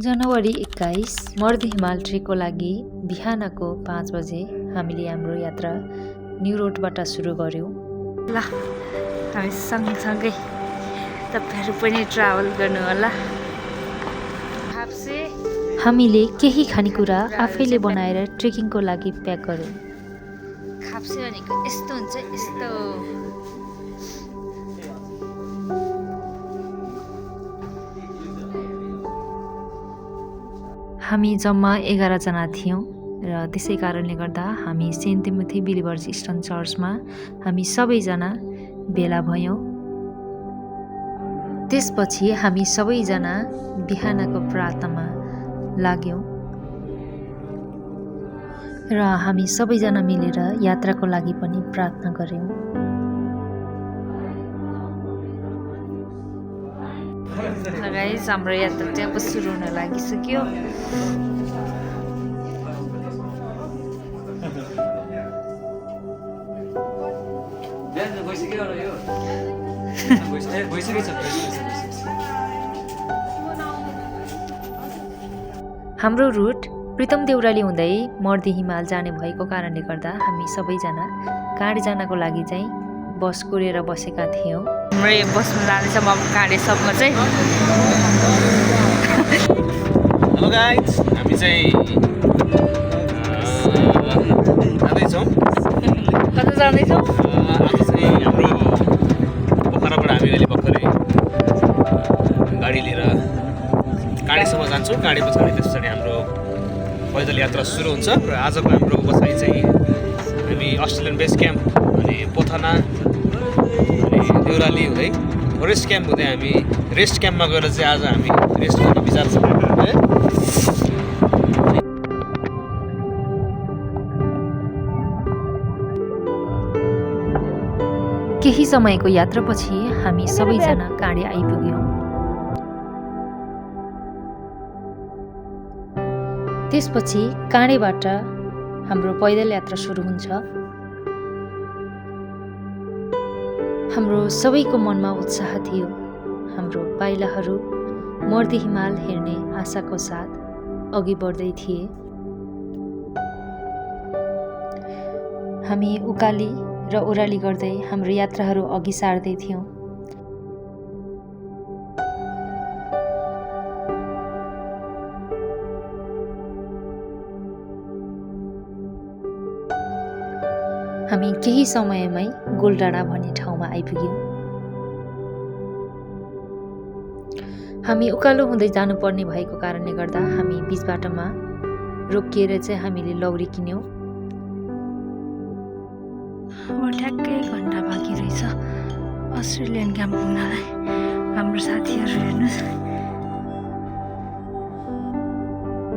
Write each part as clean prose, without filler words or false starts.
जनवरी 21 मर्द हिमाल ट्रेकको लागि बिहानको 5 बजे हामीले हाम्रो यात्रा न्यू रोडबाट सुरु गर्यौं। ल हामी सँगसँगै तपाईहरु पनि ट्राभल गर्नु होला। हामीले केही खानेकुरा आफैले बनाएर ट्रेकिङको लागि प्याक गर्यौं। खाप्से भनेको यस्तो हुन्छ यस्तो। हामी जम्मा 11 जना थियौं र त्यसै कारणले गर्दा हामी सेन्ट टिमोथी बिलिभर्स इस्टर्न चर्चमा हामी सबैजना भेला भयौं। त्यसपछि हामी सबैजना बिहानको प्रार्थनामा लाग्यौं र हामी सबैजना मिलेर यात्राको लागि पनि प्रार्थना गर्यौं। गाइस हाम्रो यात्रा चाहिँ अब सुरु हुन लागिसक्यो। हाम्रो रुट प्रितम देउराली हुँदै मर्दी हिमाल जाने भएको कारणले गर्दा हामी सबैजना काँडे जानको लागि चाहिँ बस कुरेर बसेका थियौं। हाम्रो बसमा जानेछ म काँडे सबमा चाहिँ। हेलो गाइस, हामी चाहिँ जाँदैछौँ। कता जाँदैछौँ? आज चाहिँ हाम्रो पोखराबाट हामी अहिले भर्खरै गाडी लिएर काँडेसम्म जान्छौँ। काँडे पछाडि त्यस पछाडि हाम्रो पैदल यात्रा सुरु हुन्छ र आजको हाम्रो बसाइ चाहिँ हामी अस्ट्रेलियन बेस क्याम्प अनि पोथना अनि देउराली हुँदै रेस्ट क्याम्प हुँदै हामी रेस्ट क्याम्पमा गएर चाहिँ आज हामी रेस्ट गर्ने विचार छ। केही समयको यात्रापछि हामी सबैजना काँडे आइपुग्यौं। त्यसपछि काँडेबाट हाम्रो पैदल यात्रा सुरु हुन्छ। हाम्रो सबैको मनमा उत्साह थियो। हाम्रो पाइलाहरू मर्दी हिमाल हेर्ने आशाको साथ अघि बढ्दै थिए। हामी उकाली र ओह्राली गर्दै हाम्रो यात्राहरू अघि सार्दै थियौं। हामी केही समयमै गोलडाँडा भन्ने ठाउँमा आइपुग्यौं। हामी उकालो हुँदै जानुपर्ने भएको कारणले गर्दा हामी बीच बाटोमा रोकिएर चाहिँ हामीले लौरी किन्यौं। ठ्याक्कै घन्टा बाँकी रहेछ अस्ट्रेलियन क्याम्प पुग्नलाई। हाम्रो साथीहरू हेर्नुहोस्।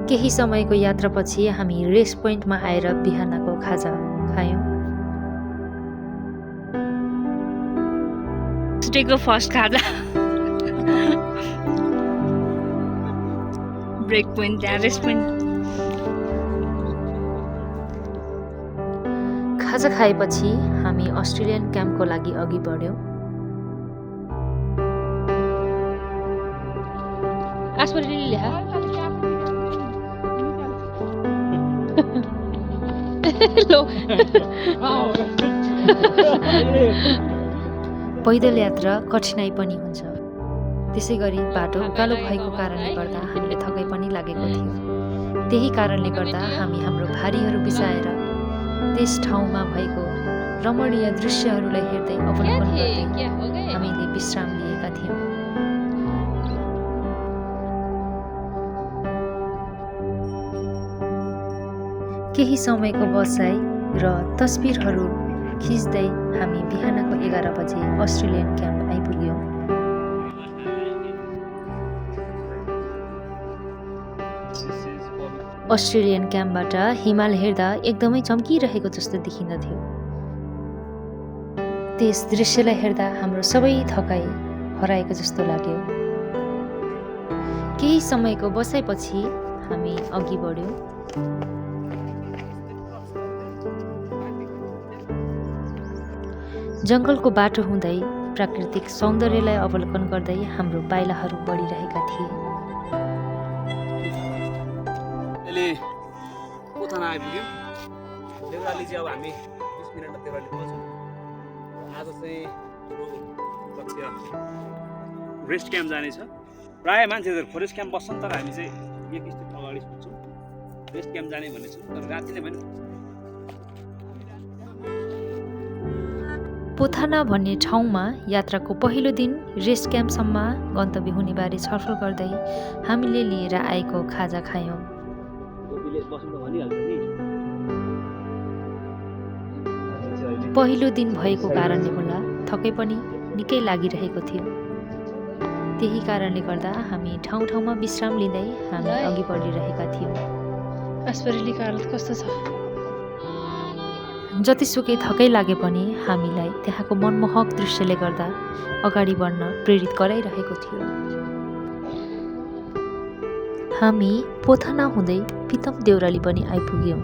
केही समयको यात्रापछि हामी रेस्ट पोइन्टमा आएर बिहानको खाजा खायौं। डेको फर्स्ट खाजा ब्रेक पोइन्ट त्यहाँ रेस्ट पोइन्ट। खाजा खाएपछि हामी अस्ट्रेलियन क्याम्पको लागि अघि बढ्यौं। पैदल यात्रा कठिनाइ पनि हुन्छ। त्यसै गरी बाटो उकालो भएको कारणले गर्दा हामीले थकाइ पनि लागेको थियो। त्यही कारणले गर्दा हामी हाम्रो भारीहरू बिसाएर त्यस ठाउँमा भएको रमणीय दृश्यहरूलाई हेर्दै अवलोकन गर्दै हामीले विश्राम लिएका थियौं। केही समयको बसाइ र तस्बिरहरू खिच्दै हामी बिहानको 11 बजे अस्ट्रेलियन क्याम्प आइपुग्यौं। अस्ट्रेलियन क्याम्पबाट हिमाल हेर्दा एकदमै चम्किरहेको जस्तो देखिँदथ्यो। त्यस दृश्यलाई हेर्दा हाम्रो सबै थकाइ हराएको जस्तो लाग्यो। केही समयको बसाइपछि हामी अघि बढ्यौं। जङ्गलको बाटो हुँदै प्राकृतिक सौन्दर्यलाई अवलोकन गर्दै हाम्रो पाइलाहरू बढिरहेका थिए। आइपुग्यौँ। देउराली चाहिँ अब हामी 20 मिनटमा देउराली पुग्छौँ। आज चाहिँ हाम्रो लक्ष्य रेस्ट क्याम्प जाने छ। प्रायः मान्छेहरू फरेस्ट क्याम्प बस्छन्, तर हामी चाहिँ एक स्टेप अगाडि सोच्छौँ रेस्ट क्याम्प जाने भन्ने छौँ। तर राति नै भने पोथाना भन्ने ठाउँमा यात्राको पहिलो दिन रेस्ट क्याम्पसम्म गन्तव्य हुने बारे छलफल गर्दै हामीले लिएर आएको खाजा खायौँ। पहिलो दिन भएको कारणले होला थकै पनि निकै लागिरहेको थियो। त्यही कारणले गर्दा हामी ठाउँ ठाउँमा विश्राम लिँदै हामी अघि बढिरहेका थियौँ। आस्परेलीको हालत कस्तो छ? जतिसुकै थकै लागे पनि हामीलाई त्यहाँको मनमोहक दृश्यले गर्दा अगाडि बढ्न प्रेरित गराइरहेको थियो। हामी पोथाना हुँदै पितम देउराली पनि आइपुग्यौँ।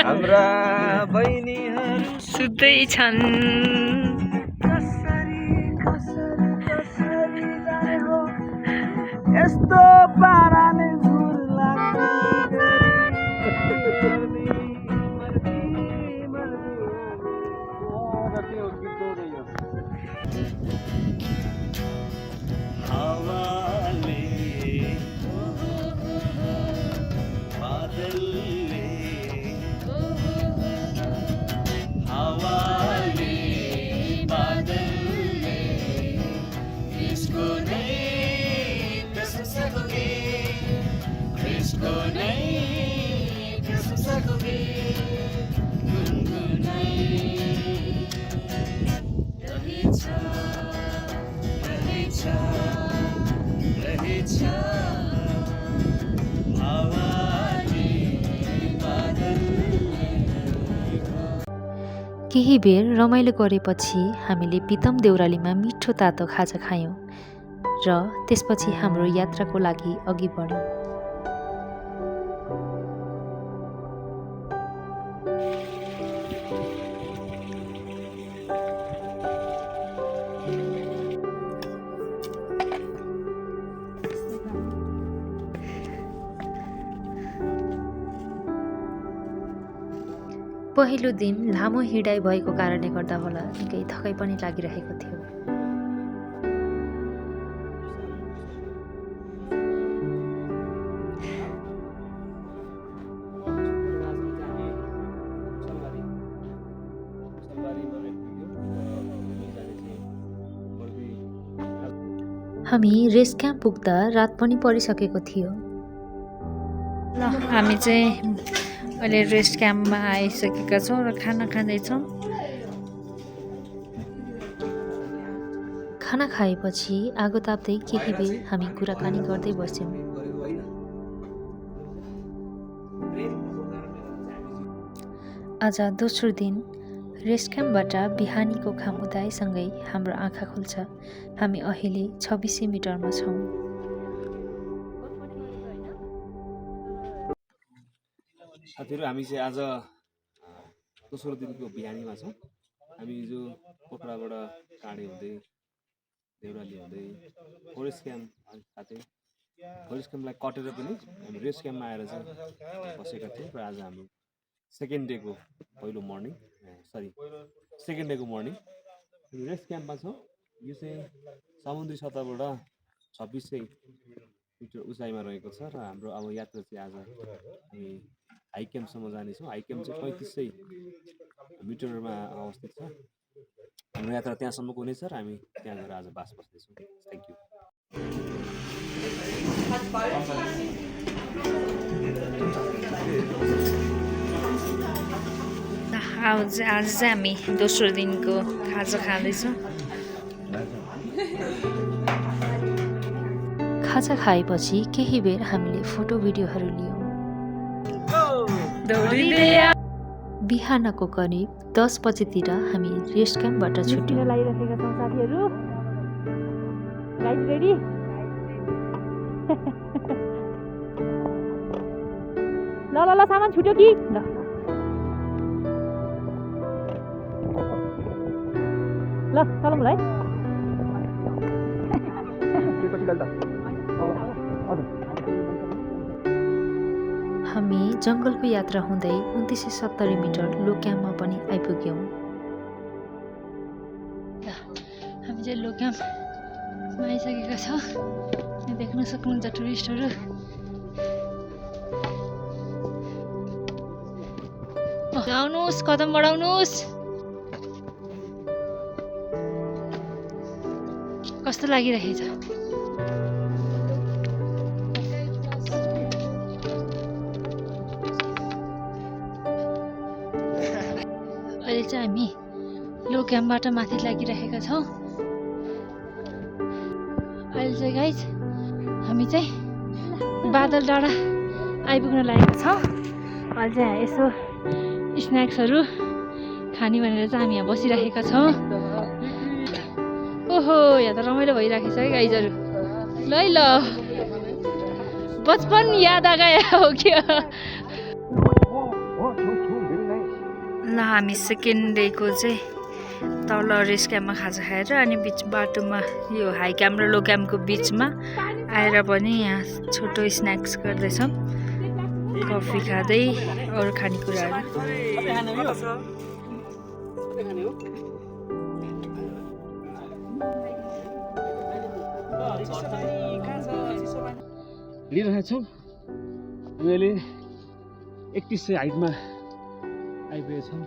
हाम्रा बहिनीहरू सुत्दैछन्। यस्तो पाराले झुर केही बेर रमाइलो गरेपछि हामीले पितम देउरालीमा मिठो तातो खाजा खायौँ र त्यसपछि हाम्रो यात्राको लागि अघि बढ्यौँ। पहिलो दिन लामो हिँडाइ भएको कारणले गर्दा होला निकै थकाइ पनि लागिरहेको थियो। हामी रेस्ट क्याम्प पुग्दा रात पनि परिसकेको थियो। ल हामी चाहिँ अहिले रेस्ट क्याम्पमा आइसकेका छौँ र खाना खाँदैछौँ। खाना खाएपछि आगो ताप्दै केही बेर हामी कुराकानी गर्दै बस्यौँ। आज दोस्रो दिन रेस्ट क्याम्पबाट बिहानीको घाम उदाएसँगै हाम्रो आँखा खुल्छ। हामी अहिले 2600 मिटरमा छौँ। साथीहरू, हामी चाहिँ आज दोस्रो दिनको बिहानीमा छौँ। हामी हिजो पोखराबाट काँडे हुँदै देउराली हुँदै फरेस्ट क्याम्प साथै फरेस्ट क्याम्पलाई कटेर पनि हामी रेस्ट क्याम्पमा आएर चाहिँ बसेका थियौँ। र आज हाम्रो सेकेन्ड डेको मर्निङ रेस्ट क्याम्पमा छौँ। यो चाहिँ समुद्री सतहबाट 2600 मिटर उचाइमा रहेको छ र हाम्रो अब यात्रा चाहिँ आज हामी हाई क्याम्पसम्म जानेछौँ। हाई क्याम्प चाहिँ 3500 मिटरमा अवस्थित छ। हाम्रो यात्रा त्यहाँसम्मको हुनेछ र हामी त्यहाँ गएर आज बास बस्दैछौँ। Thank you. आज चाहिँ हामी दोस्रो दिनको खाजा खाँदैछौँ। खाजा खाएपछि केही बेर हामीले फोटो भिडियोहरू लियौँ। बिहानको करिब 10 बजेतिर हामी रेस्ट क्याम्पबाट छुट्यौँ। लागिरहेका छौँ साथीहरू। Guys ready? ल ल ल सामान छुट्यो कि? ल ल चलौँ ल है। हामी जङ्गलको यात्रा हुँदै 2970 मिटर लो क्याम्पमा पनि आइपुग्यौँ। हामी चाहिँ लो क्याम्पमा आइसकेका छौँ। यहाँ देख्न सक्नुहुन्छ टुरिस्टहरू। आउनुहोस्, कदम बढाउनुहोस्। कस्तो लागिरहेछ? अहिले चाहिँ हामी लो क्याम्पबाट माथि लागिरहेका छौँ। अहिले चाहिँ गाइज हामी चाहिँ बादल डाँडा आइपुग्न लागेका छौँ। अहिले चाहिँ यसो स्न्याक्सहरू खाने भनेर चाहिँ हामी यहाँ बसिरहेका छौँ। ओहो, यहाँ त रमाइलो भइरहेको छ है गाइजहरू। ल है ल, बचपन याद आ गया हो क्या? ल हामी सेकेन्ड डेको चाहिँ तल रेस्ट क्याम्पमा खाजा खाएर अनि बिच बाटोमा यो हाई क्याम्प र लो क्याम्पको बिचमा आएर पनि यहाँ छोटो स्न्याक्स गर्दैछौँ। कफी खाँदै अरू खानेकुराहरू। लिइरहेको छौँ। अहिले 3100 हाइटमा आइपुगेछौँ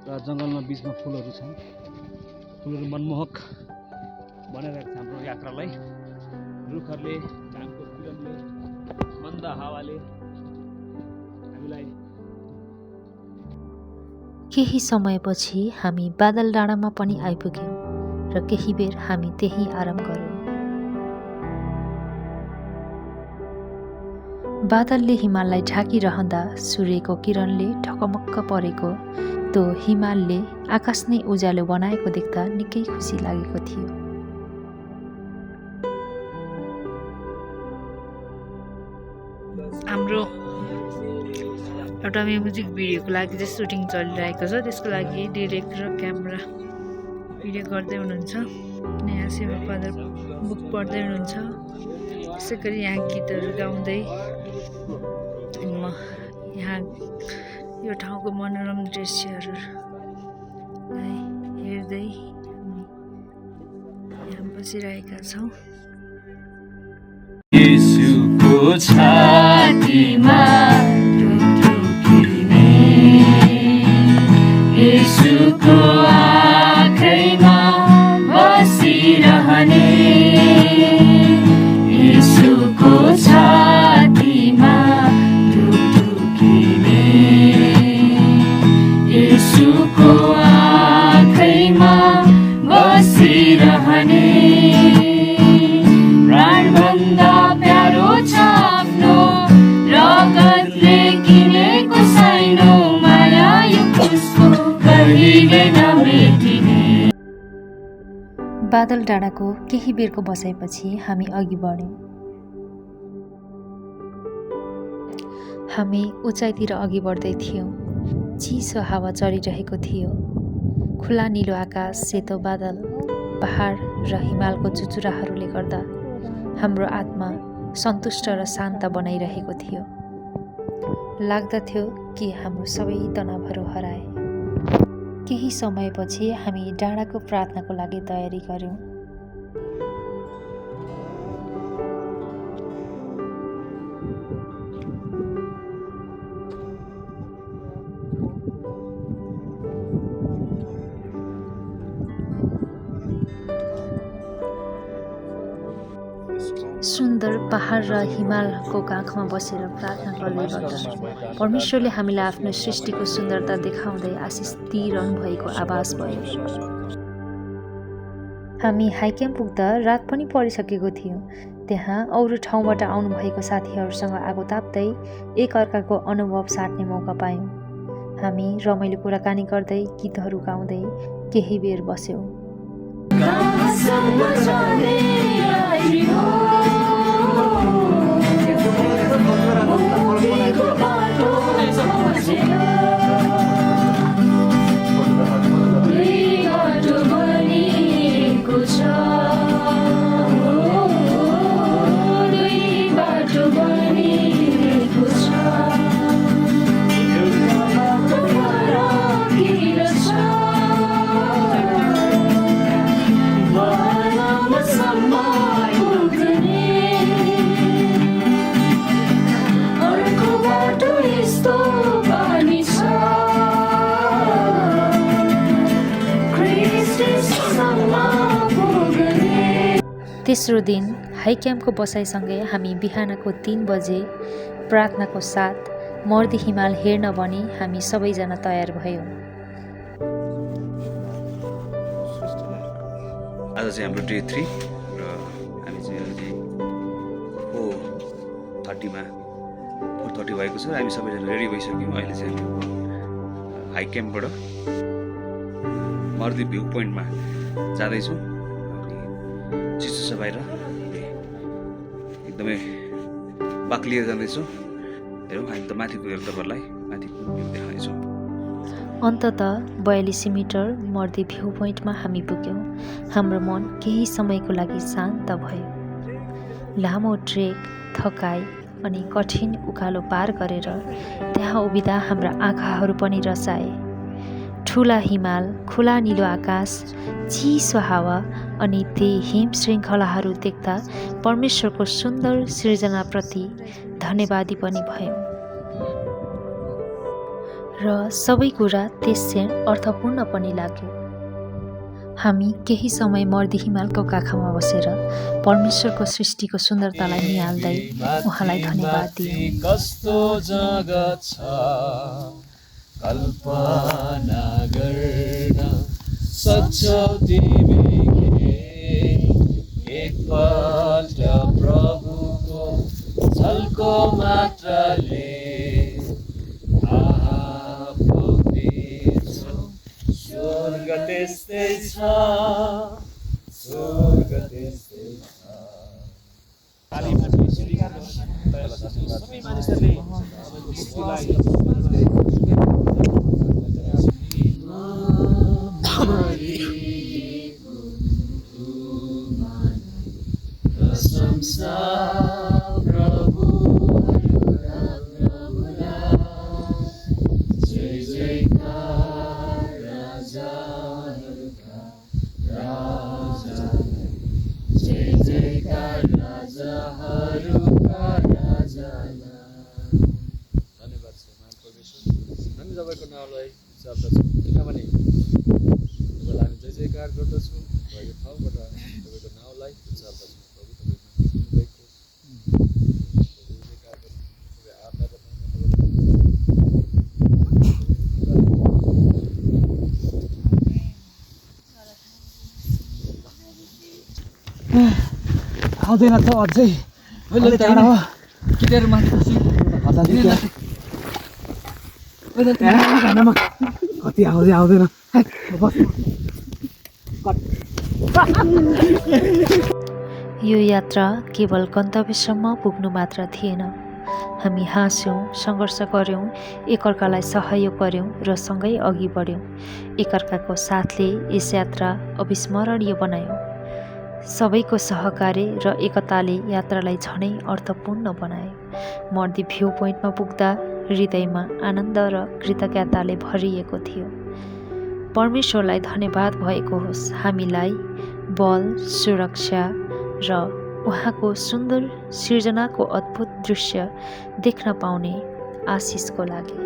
र जङ्गलमा बिचमा फुलहरू छन्। फुलहरू मनमोहक बनाइरहेको छ हाम्रो यात्रालाई। रुखहरूले, घामको किरणले, मन्द हावाले हामीलाई। केही समयपछि हामी बादल डाँडामा पनि आइपुग्यौँ र केही बेर हामी त्यही आराम गऱ्यौँ। बादलले हिमाललाई ढाकिरहँदा सूर्यको किरणले ढकमक्क परेको त्यो हिमालले आकाश नै उज्यालो बनाएको देख्दा निकै खुसी लागेको थियो। हाम्रो एउटा म्युजिक भिडियोको लागि चाहिँ सुटिङ चलिरहेको छ। त्यसको लागि डिरेक्ट र क्यामेरा भिडियो गर्दै हुनुहुन्छ। यहाँ सेवा फादर बुक पढ्दै हुनुहुन्छ। त्यसै गरी यहाँ गीतहरू गाउँदै म यहाँ यो ठाउँको मनोरम दृश्यहरूलाई हेर्दै यहाँ बसिरहेका छौँ। येशूको छातीमा टुक्टुकिने, येशूको आँखैमा बसिरहने, येशूको छातीमा टुक्टुकिने, येशूको आँखैमा बसिरहने। प्राणभन्दा प्यारो छ आफ्नो रगतले किनेको साइनो माया, यो उसको कहिले नमेटिने। बादल डाँडाको केही बेरको बसाइपछि हामी अघि बढ्यौँ। हामी उचाइतिर अघि बढ्दै थियौँ। चिसो हावा चलिरहेको थियो। खुला निलो आकाश, सेतो बादल, पहाड र हिमालको चुचुराहरूले गर्दा हाम्रो आत्मा सन्तुष्ट र शान्त बनाइरहेको थियो। लाग्दथ्यो कि हाम्रो सबै तनावहरू हराए। केही समयपछि हामी डाँडाको प्रार्थनाको लागि तयारी गर्यौँ। सुन्दर पहाड र हिमालको काखमा बसेर प्रार्थना गर्दै गर्दा परमेश्वरले हामीलाई आफ्नो सृष्टिको सुन्दरता देखाउँदै आशिष दिइरहनु भएको आभास भयो। हामी हाइक्याम्प पुग्दा रात पनि परिसकेको थियो। त्यहाँ अरू ठाउँबाट आउनुभएको साथीहरूसँग आगो ताप्दै एक अर्काको अनुभव साट्ने मौका पायौँ। हामी रमाइलो कुराकानी गर्दै गीतहरू गाउँदै केही बेर बस्यौँ। कहाँसम्म जाने यात्री हो, मुक्तिको बाटो खोजेर दुई बाटो बनिएको छ, दुई बाटो बनिएको छ, बाटो फराकिलो छ, वनमसम्म पुग्ने अर्को बाटो यस्तो बानी छ, क्रिस्टसम्म पुग्ने। तेस्रो दिन हाई क्याम्पको बसाइसँगै हामी बिहानको 3 बजे प्रार्थनाको साथ मर्दी हिमाल हेर्न भनी हामी सबैजना तयार भयौँ। आज चाहिँ हाम्रो डे 3 र हामी चाहिँ अहिले 4:30 भएको छ। हामी सबैजना रेडी भइसक्यौँ। अहिले चाहिँ हामी हाई क्याम्पबाट मर्दी भ्यू पोइन्टमा जाँदैछौँ। चिसो छ बाहिर, एकदमै बाक्लिएर जाँदैछौँ। हेरौँ, हामी त माथि पुगेर तपाईँहरूलाई माथिको भ्यू देखाउनेछौँ। अन्ततः 42 मिटर मर्दी भ्यू पोइन्टमा हामी पुग्यौँ। हाम्रो मन केही समयको लागि शान्त भयो। लामो ट्रेक, थकाइ अनि कठिन उकालो पार गरेर त्यहाँ उभिँदा हाम्रा आँखाहरू पनि रसाए। ठुला हिमाल, खुला निलो आकाश, चिसो हावा अनि ती हिम श्रृङ्खलाहरू देख्दा परमेश्वरको सुन्दर सृजनाप्रति धन्यवादी पनि भयौँ। र सबै कुरा त्यसक्षण अर्थपूर्ण पनि लाग्यो। हामी केही समय मर्दी हिमालको काखमा बसेर परमेश्वरको सृष्टिको सुन्दरतालाई निहाल्दै उहाँलाई धन्यवाद दियौँ। कस्तो जगत छ कल्पना गर्न सक्छौ तिमीले, एकपल्ट प्रभुको झल्को मात्रले स्वर्ग त्यस्तै छ, स्वर्ग त्यस्तै छ। सबै मानिसहरूले तपाईँको नाउँलाई उचाल्दछु, किनभने तपाईँलाई हामी जय जयकार गर्दछौँ र यो ठाउँबाट तपाईँको नाउँलाई उचाल्दछौँ। प्रभु तपाईँको जयकार गर्नु, सबै आदर र आउँदैन त अझै टाढा हो किटेर माथि कति आउँदैन। यो यात्रा केवल गन्तव्यसम्म पुग्नु मात्र थिएन। हामी हाँस्यौँ, सङ्घर्ष गऱ्यौँ, एकअर्कालाई सहयोग गऱ्यौँ र सँगै अघि बढ्यौँ। एकअर्काको साथले यस यात्रा अविस्मरणीय बनायौँ। सबैको सहकार्य र एकताले यात्रालाई झनै अर्थपूर्ण बनायो। मर्दी भ्यू पोइन्टमा पुग्दा हृदयमा आनन्द र कृतज्ञताले भरिएको थियो। परमेश्वरलाई धन्यवाद भएको होस् हामीलाई बल, सुरक्षा र उहाँको सुन्दर सृजनाको अद्भुत दृश्य देख्न पाउने आशिषको लागि।